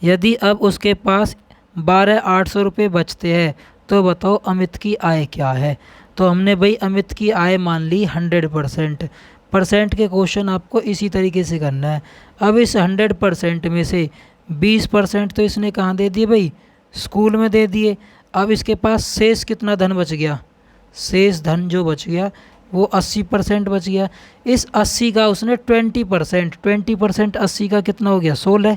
यदि अब उसके पास 12,800 रुपये बचते हैं तो बताओ अमित की आय क्या है। तो हमने भाई अमित की आय मान ली 100%, परसेंट के क्वेश्चन आपको इसी तरीके से करना है। अब इस 100% में से 20% तो इसने कहाँ दे दिए भाई, स्कूल में दे दिए। अब इसके पास शेष कितना धन बच गया, शेष धन जो बच गया वो 80% बच गया। इस 80 का उसने 20% 80 का कितना हो गया, 16,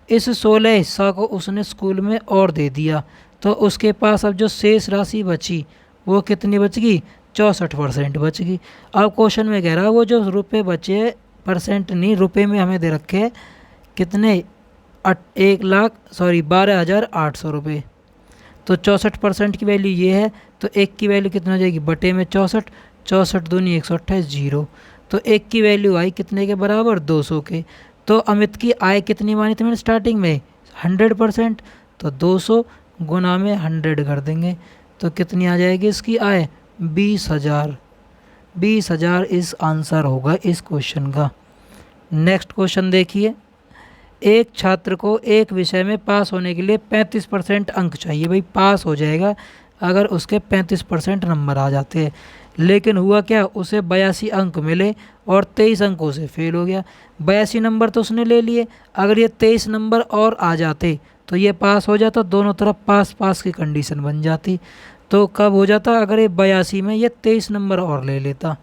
इस 16 हिस्सा को उसने स्कूल में और दे दिया, तो उसके पास अब जो शेष राशि बची वो कितनी बच गई, 64% बच गई। अब क्वेश्चन में कह रहा है वो जो रुपए बचे, परसेंट नहीं रुपए में हमें दे रखे हैं कितने, 12,800 रुपये, तो 64% की वैल्यू ये है, तो 1 की वैल्यू कितना हो जाएगी, बटे में 64, 64 दूनी 128 0, तो 1 की वैल्यू आई कितने के बराबर, 200 के। तो अमित की आय कितनी मानी थी मैंने स्टार्टिंग में, 100%, तो 200 गुना में 100 कर देंगे तो कितनी आ जाएगी इसकी आय? 20,000। 20,000 इस आंसर होगा इस क्वेश्चन का। नेक्स्ट क्वेश्चन देखिए, एक छात्र को एक विषय में पास होने के लिए 35% अंक चाहिए। भाई पास हो जाएगा अगर उसके 35% नंबर आ जाते हैं, लेकिन हुआ क्या, उसे 82 अंक मिले और 23 अंकों से फेल हो गया। 82 नंबर तो उसने ले लिए, अगर ये 23 नंबर और आ जाते तो ये पास हो जाता, दोनों तरफ पास पास की कंडीशन बन जाती। तो कब हो जाता, अगर ये 82 में ये 23 नंबर और ले लेता।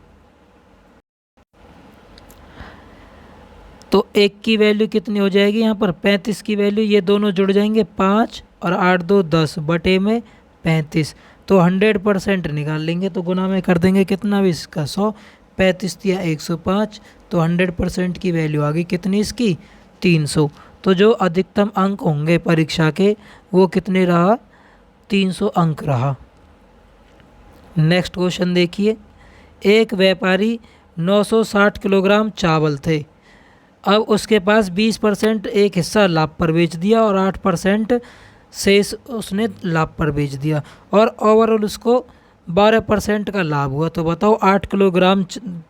तो एक की वैल्यू कितनी हो जाएगी यहाँ पर? 35 की वैल्यू, ये दोनों जुड़ जाएंगे 5 और 8 2 10 बटे में 35। तो 100% निकाल लेंगे तो गुना में कर देंगे कितना भी इसका 100। 35 दिया 105, तो 100% की वैल्यू आ गई कितनी इसकी? 300। तो जो अधिकतम अंक होंगे परीक्षा के वो कितने रहा? 300 अंक रहा। नेक्स्ट क्वेश्चन देखिए, एक व्यापारी 960 किलोग्राम चावल थे। अब उसके पास 20% एक हिस्सा लाभ पर बेच दिया और 8% शेष उसने लाभ पर बेच दिया और ओवरऑल उसको 12% का लाभ हुआ। तो बताओ 8 किलोग्राम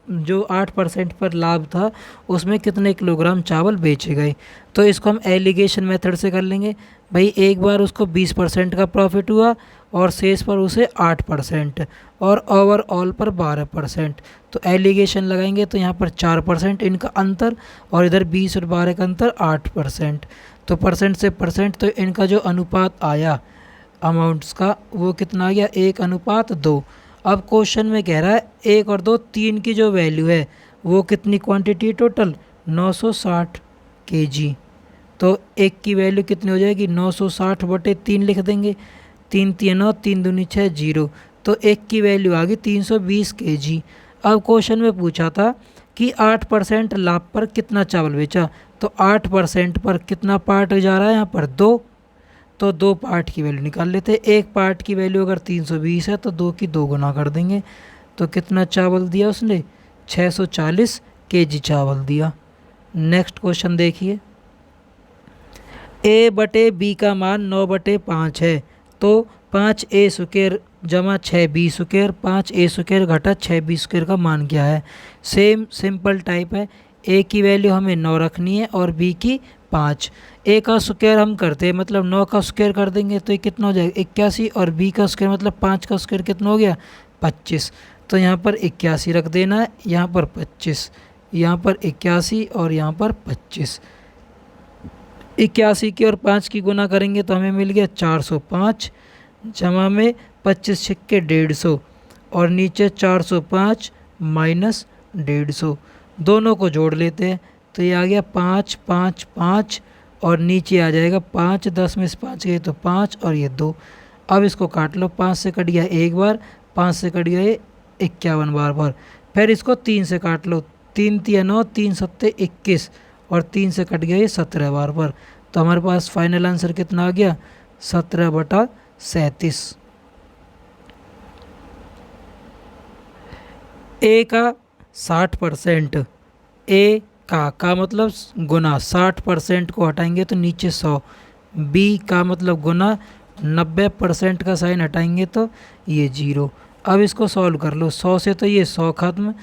जो 8% पर लाभ था उसमें कितने किलोग्राम चावल बेचे गए? तो इसको हम एलिगेशन मेथड से कर लेंगे। भाई एक बार उसको 20% का प्रॉफिट हुआ और शेष पर उसे 8% और ओवरऑल पर 12%। तो एलिगेशन लगाएंगे तो यहाँ पर 4% इनका अंतर और इधर 20 और 12 का अंतर 8%। तो परसेंट से परसेंट, तो इनका जो अनुपात आया अमाउंट्स का वो कितना आ गया? 1:2। अब क्वेश्चन में कह रहा है 1 और 2 3 की जो वैल्यू है वो कितनी क्वांटिटी टोटल? 960 kg। तो एक की वैल्यू कितनी हो जाएगी? 960 बटे 3 लिख देंगे। 3 3 9, 3 दूनी 6 0। तो एक की वैल्यू आ गई 320 kg। अब क्वेश्चन में पूछा था कि 8% लाभ पर कितना चावल बेचा। तो 8% पर कितना पार्ट जा रहा है यहाँ पर? 2। तो 2 पार्ट की वैल्यू निकाल लेते हैं। एक पार्ट की वैल्यू अगर 320 है तो 2 की 2 गुना कर देंगे। तो कितना चावल दिया उसने? 640 kg चावल दिया। नेक्स्ट क्वेश्चन देखिए, a बटे b का मान 9/5 है। तो 5a स्क्वायर जमा 6b स्क्वायर 5a स्क्वायर घटा 6b स्क्वायर का मान क्या है? सेम सिंपल टाइप है। a की वैल्यू हमें 9 रखनी है और b की 5। a का स्क्वायर हम करते हैं मतलब 9 का स्क्वायर कर देंगे तो ये कितना हो जाएगा? 81 और b का स्क्वायर मतलब 5 का स्क्वायर कितना हो गया? 25। तो यहाँ पर 81 रख देना है, यहाँ पर 25, यहाँ पर 81 और यहाँ पर 25। 81 की और 5 की गुना करेंगे तो हमें मिल गया 405 जमा में 25 छिक्के 150 और नीचे 405 माइनस 150। दोनों को जोड़ लेते हैं तो ये आ गया 5 5 5 और नीचे आ जाएगा 5, 10 में से 5 गए तो 5 और ये 2। अब इसको काट लो, 5 से कट गया एक बार, 5 से कट गया ये 51 बार। फिर इसको 3 से काट लो, 3 3 9, 3 7 21 और 3 से कट गया ये 17 बार। तो हमारे पास फाइनल आंसर कितना आ गया? 17/37। ए का 60%, ए का मतलब गुना 60% को हटाएंगे तो नीचे 100। बी का मतलब गुना 90% का साइन हटाएंगे तो ये 0। अब इसको सॉल्व कर लो, 100 से तो ये 100 खत्म,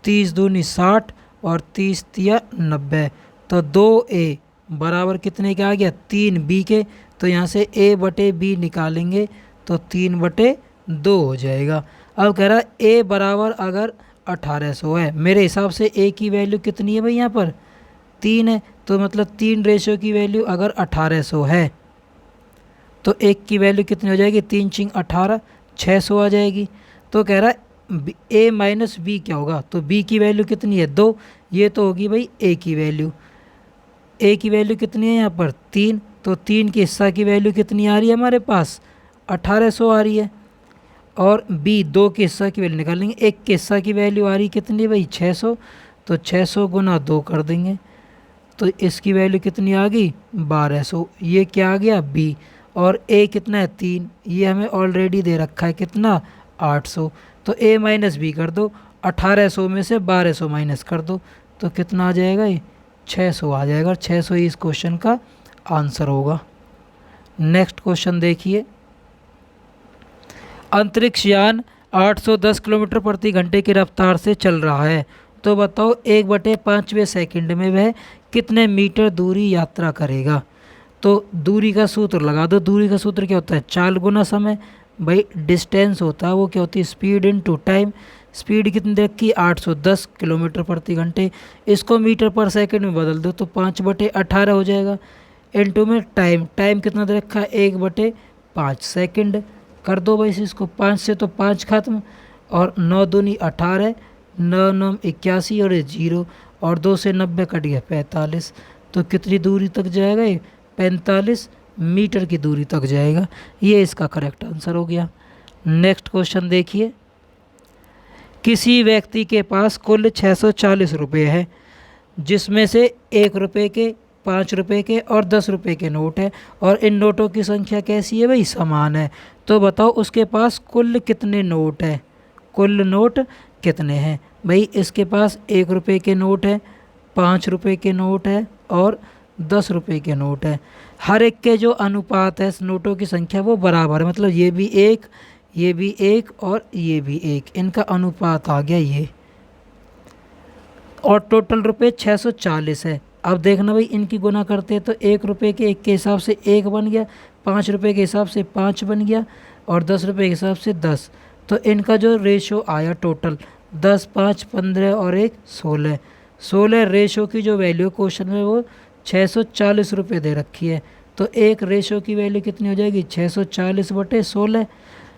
30 दूनी 60 और 30 तिया 90। तो 2a बराबर कितने का आ गया? 3b के। तो यहाँ से a बटे b निकालेंगे तो 3/2 हो जाएगा। अब कह रहा है a बराबर अगर 1800 है, मेरे हिसाब से a की वैल्यू कितनी है भाई? यहाँ पर 3 है, तो मतलब 3 रेशो की वैल्यू अगर 1800 है तो एक की वैल्यू कितनी हो जाएगी? 3 चिंग 18, 600 आ जाएगी। तो कह रहा है a माइनस बी क्या होगा? तो b की वैल्यू कितनी है? 2। ये तो होगी भाई a की वैल्यू। a की वैल्यू कितनी है यहाँ पर? 3। तो 3 के हिस्सा की वैल्यू कितनी आ रही है हमारे पास? 1800 आ रही है। और b 2 के हिस्सा की वैल्यू निकालेंगे, 1 के हिस्सा की वैल्यू आ रही कितनी भाई? 600। तो 600 गुना 2 कर देंगे तो इसकी वैल्यू कितनी आ गई? 1200। ये क्या आ गया? b। और a कितना है? 3। ये हमें ऑलरेडी दे रखा है कितना? 800। तो a माइनस बी कर दो, 1800 में से 1200 माइनस कर दो तो कितना आ जाएगा? ये 600 आ जाएगा। 600 इस क्वेश्चन का आंसर होगा। नेक्स्ट क्वेश्चन देखिए, अंतरिक्ष यान 810 किलोमीटर प्रति घंटे की रफ्तार से चल रहा है, तो बताओ 1/5वें सेकंड में वह कितने मीटर दूरी यात्रा करेगा। तो दूरी का सूत्र लगा दो। दूरी का सूत्र क्या होता है, चाल गुना समय। भाई डिस्टेंस होता है वो क्या होती है, स्पीड इनटू टाइम। स्पीड कितनी दे रखी, 810 किलोमीटर प्रति घंटे। इसको मीटर पर सेकंड में बदल दो तो 5/18 हो जाएगा। इनटू में टाइम, टाइम कितना दे रखा है, 1/5 सेकंड। कर दो भाई इसको, 5 से तो 5 खत्म, और 9 दूनी 18, 9 9 81 और ये 0, और 2 से 90 कट गया 45। तो कितनी दूरी तक जाएगा ये, 45 मीटर की दूरी तक जाएगा। ये इसका करेक्ट आंसर हो गया। नेक्स्ट क्वेश्चन देखिए, किसी व्यक्ति के पास कुल 640 रुपये है, जिसमें से 1 रुपये के, 5 रुपये के और 10 रुपये के नोट है, और इन नोटों की संख्या कैसी है भाई, समान है। तो बताओ उसके पास कुल कितने नोट है, कुल नोट कितने हैं। भाई इसके पास 1 रुपये के नोट है, 5 रुपये के नोट है और 10 रुपये के नोट है। हर एक के जो अनुपात है इस नोटों की संख्या वो बराबर है, मतलब ये भी 1, ये भी 1 और ये भी 1, इनका अनुपात आ गया ये। और टोटल रुपये 640 है। अब देखना भाई इनकी गुना करते हैं तो 1 रुपये के 1 के हिसाब से 1 बन गया, 5 रुपये के हिसाब से 5 बन गया और 10 रुपये के हिसाब से 10। तो इनका जो रेशो आया टोटल 10, 5, 15 और 1 16। 16 रेशो की जो वैल्यू क्वेश्चन में वो 640 रुपये दे रखी है। तो एक रेशो की वैल्यू कितनी हो जाएगी, 640/16।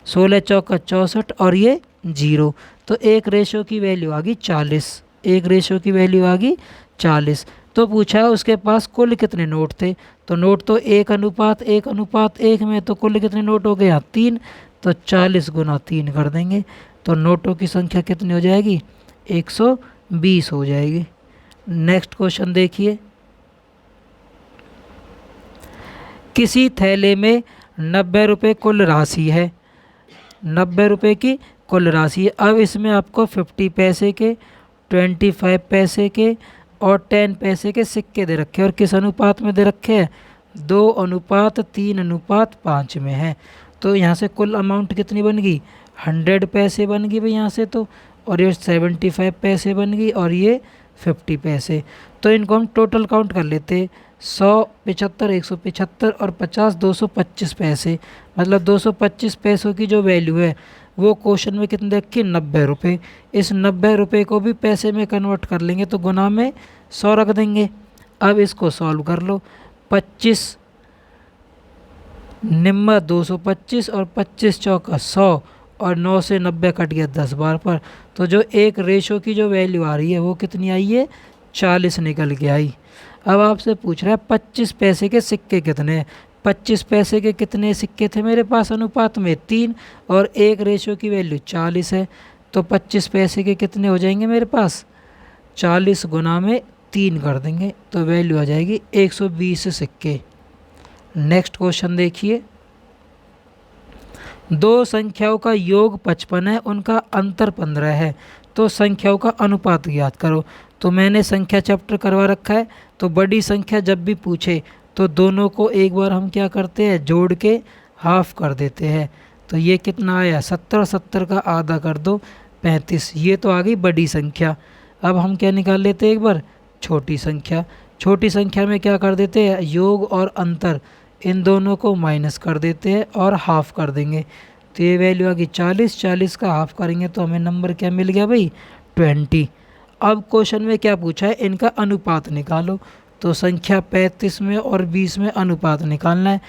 16 चौका 64 और ये 0। तो एक रेशो की वैल्यू आ गई 40, एक रेशो की वैल्यू आ गई 40। तो पूछा है उसके पास कुल कितने नोट थे, तो नोट तो 1:1:1 में, तो कुल कितने नोट हो गए यहाँ 3। तो 40 गुना 3 कर देंगे तो नोटों की संख्या कितनी हो जाएगी, 120 हो जाएगी। नेक्स्ट क्वेश्चन देखिए, किसी थैले में 90 रुपये कुल राशि है, 90 रुपये की कुल राशि है। अब इसमें आपको 50 पैसे के, 25 पैसे के और 10 पैसे के सिक्के दे रखे हैं, और किस अनुपात में दे रखे हैं, 2:3:5 में है। तो यहाँ से कुल अमाउंट कितनी बन गई, 100 पैसे बन गई भाई यहाँ से तो, और ये 75 पैसे बन गई और ये 50 पैसे। तो इनको हम टोटल काउंट कर लेते हैं, 100, 75, 175 और 50, 225 पैसे। मतलब 225 पैसों की जो वैल्यू है वो क्वेश्चन में कितने रखी, 90 रुपये। इस 90 रुपये को भी पैसे में कन्वर्ट कर लेंगे तो गुना में 100 रख देंगे। अब इसको सॉल्व कर लो, 25 निम्मा 225 और 25 चौका 100 और 9 से 90 कट गया 10 बार पर। तो जो एक रेशो की जो वैल्यू आ रही है वो कितनी आई है, 40 निकल के आई। अब आपसे पूछ रहा है 25 पैसे के सिक्के कितने हैं। 25 पैसे के कितने सिक्के थे मेरे पास अनुपात में, 3, और एक रेशो की वैल्यू 40 है। तो 25 पैसे के कितने हो जाएंगे मेरे पास, 40 गुना में 3 कर देंगे तो वैल्यू आ जाएगी 120 सिक्के। नेक्स्ट क्वेश्चन देखिए, दो संख्याओं का योग 55 है, उनका अंतर 15 है, तो संख्याओं का अनुपात ज्ञात करो। तो मैंने संख्या चैप्टर करवा रखा है, तो बड़ी संख्या जब भी पूछे तो दोनों को एक बार हम क्या करते हैं, जोड़ के हाफ कर देते हैं। तो ये कितना आया, 70, 70 का आधा कर दो 35। ये तो आ गई बड़ी संख्या। अब हम क्या निकाल लेते हैं एक बार, छोटी संख्या। छोटी संख्या में क्या कर देते हैं, योग और अंतर इन दोनों को माइनस कर देते हैं और हाफ कर देंगे। तो ये वैल्यू आ गई 40, 40 का हाफ करेंगे तो हमें नंबर क्या मिल गया भाई, 20। अब क्वेश्चन में क्या पूछा है, इनका अनुपात निकालो। तो संख्या 35 में और 20 में अनुपात निकालना है।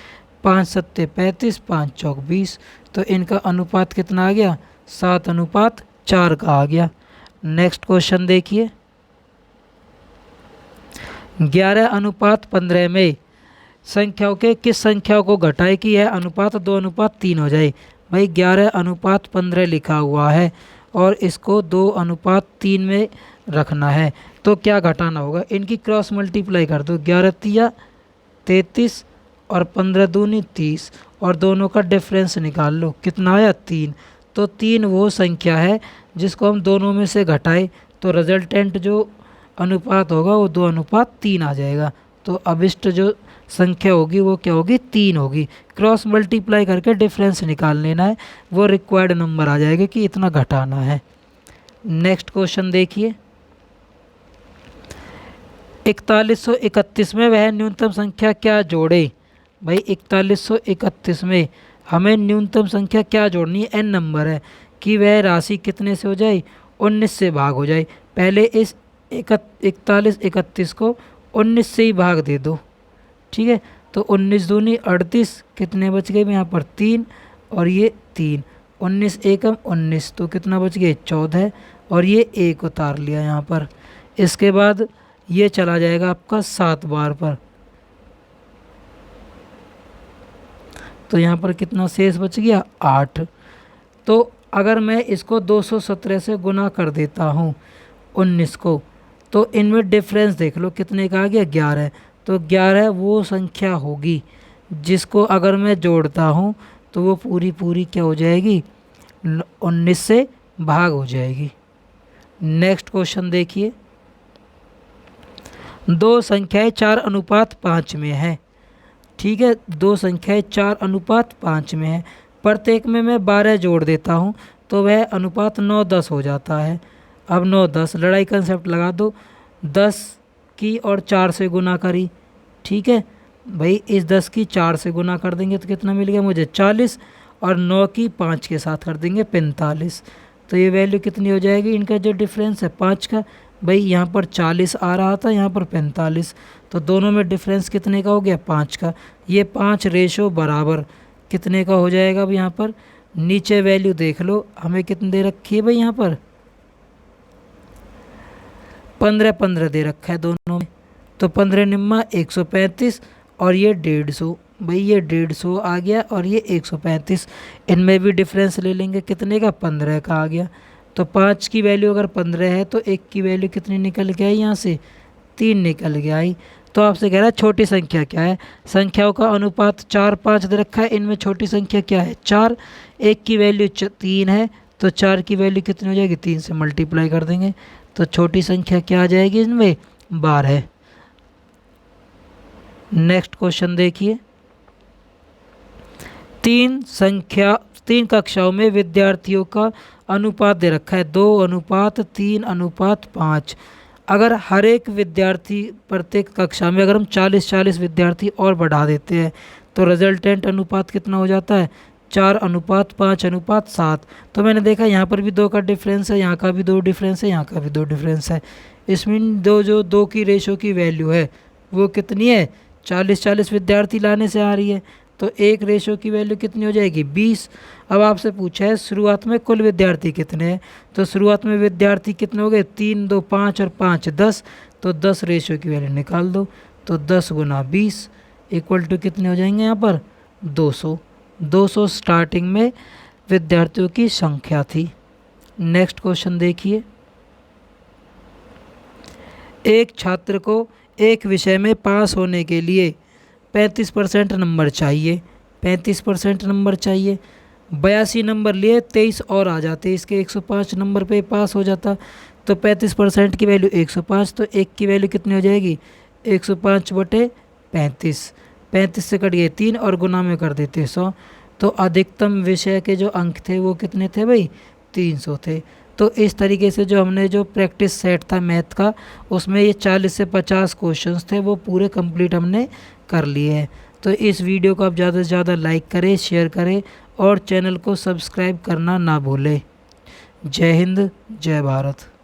5 सत्ते 35, 5 चौक 20। तो इनका अनुपात कितना आ गया, 7:4 का आ गया। नेक्स्ट क्वेश्चन देखिए, 11:15 में संख्याओं के किस संख्याओं को घटाए कि यह अनुपात 2:3 हो जाए। भाई 11:15 लिखा हुआ है और इसको 2:3 में रखना है, तो क्या घटाना होगा, इनकी क्रॉस मल्टीप्लाई कर दो। 11 तिया 33 और 15 दूनी 30 और दोनों का डिफरेंस निकाल लो, कितना आया 3। तो 3 वो संख्या है जिसको हम दोनों में से घटाए तो रिजल्टेंट जो अनुपात होगा वो 2:3 आ जाएगा। तो अभिष्ट जो संख्या होगी वो क्या होगी, 3 होगी। क्रॉस मल्टीप्लाई करके डिफरेंस निकाल लेना है, वो रिक्वायर्ड नंबर आ जाएगा कि इतना घटाना है। नेक्स्ट क्वेश्चन देखिए, 4131 में वह न्यूनतम संख्या क्या जोड़े। भाई 4131 में हमें न्यूनतम संख्या क्या जोड़नी है, n नंबर है, कि वह राशि कितने से हो जाए, 19 से भाग हो जाए। पहले इस 4131 को 19 से ही भाग दे दो, ठीक है। तो 19 दूनी 38, कितने बच गए यहाँ पर 3 और ये 3, 19 एकम 19, तो कितना बच गया 14 और ये 1 उतार लिया यहाँ पर। इसके बाद ये चला जाएगा आपका 7 बार पर, तो यहाँ पर कितना शेष बच गया 8। तो अगर मैं इसको 217 से गुना कर देता हूँ 19 को, तो इनमें डिफरेंस देख लो कितने का आ गया 11। तो 11 वो संख्या होगी जिसको अगर मैं जोड़ता हूँ तो वो पूरी क्या हो जाएगी, 19 से भाग हो जाएगी। नेक्स्ट क्वेश्चन देखिए, दो संख्याएं 4:5 में है, ठीक है। दो संख्याएं 4:5 में है, प्रत्येक में मैं 12 जोड़ देता हूँ तो वह अनुपात 9:10 हो जाता है। अब 9:10 लड़ाई कंसेप्ट लगा दो, 10 की और 4 से गुना करी, ठीक है भाई। इस 10 की 4 से गुना कर देंगे तो कितना मिल गया मुझे 40, और 9 की 5 के साथ कर देंगे 45। तो ये वैल्यू कितनी हो जाएगी, इनका जो डिफरेंस है 5 का। भाई यहाँ पर 40 आ रहा था, यहाँ पर 45, तो दोनों में डिफरेंस कितने का हो गया 5 का। ये 5 रेशो बराबर कितने का हो जाएगा। अब यहाँ पर नीचे वैल्यू देख लो, हमें कितनी दे रखी है भाई, यहाँ पर 15 दे रखा है दोनों में। तो 15 निम्मा 135 और ये 150, भाई ये 150 आ गया और ये 135। इनमें भी डिफरेंस ले लेंगे, कितने का 15 का आ गया। तो 5 की वैल्यू अगर 15 है तो 1 की वैल्यू कितनी निकल के आई, यहाँ से 3 निकल के आई। तो आपसे कह रहा है छोटी संख्या क्या है, संख्याओं का अनुपात 4-5 दे रखा है, इनमें छोटी संख्या क्या है 4। 1 की वैल्यू 3 है तो 4 की वैल्यू कितनी हो जाएगी, 3 से मल्टीप्लाई कर देंगे तो छोटी संख्या क्या आ जाएगी इनमें 12। नेक्स्ट क्वेश्चन देखिए, 3 कक्षाओं में विद्यार्थियों का अनुपात दे रखा है 2:3:5। अगर हर एक विद्यार्थी प्रत्येक कक्षा में अगर हम 40-40 विद्यार्थी और बढ़ा देते हैं तो रिजल्टेंट अनुपात कितना हो जाता है 4:5:7। तो मैंने देखा यहाँ पर भी 2 का डिफरेंस है, यहाँ का भी 2 डिफरेंस है, यहाँ का भी 2 डिफरेंस है। इसमें जो 2 की रेशो की वैल्यू है वो कितनी है, 40-40 विद्यार्थी लाने से आ रही है, तो 1 रेशो की वैल्यू कितनी हो जाएगी 20। अब आपसे पूछा है शुरुआत में कुल विद्यार्थी कितने हैं, तो शुरुआत में विद्यार्थी कितने हो गए 3, 2, 5 और 5 10, तो 10 रेशो की वैल्यू निकाल दो। तो 10 गुना 20 इक्वल टू कितने हो जाएंगे यहाँ पर 200। 200 स्टार्टिंग में विद्यार्थियों की संख्या थी। नेक्स्ट क्वेश्चन देखिए, एक छात्र को एक विषय में पास होने के लिए 35% नंबर चाहिए, 35% नंबर चाहिए। 82 नंबर लिए 23 और आ जाते, इसके 105 नंबर पे पास हो जाता। तो 35% की वैल्यू 105, तो 1 की वैल्यू कितनी हो जाएगी 105/35। 35 से कट गए 3 और गुना में कर देते 100। तो अधिकतम विषय के जो अंक थे वो कितने थे भाई 300 थे। तो इस तरीके से जो हमने जो प्रैक्टिस सेट था मैथ का, उसमें ये 40 से 50 क्वेश्चंस थे वो पूरे कंप्लीट हमने कर लिए हैं। तो इस वीडियो को आप ज़्यादा से ज़्यादा लाइक करें, शेयर करें और चैनल को सब्सक्राइब करना ना भूलें। जय हिंद, जय भारत।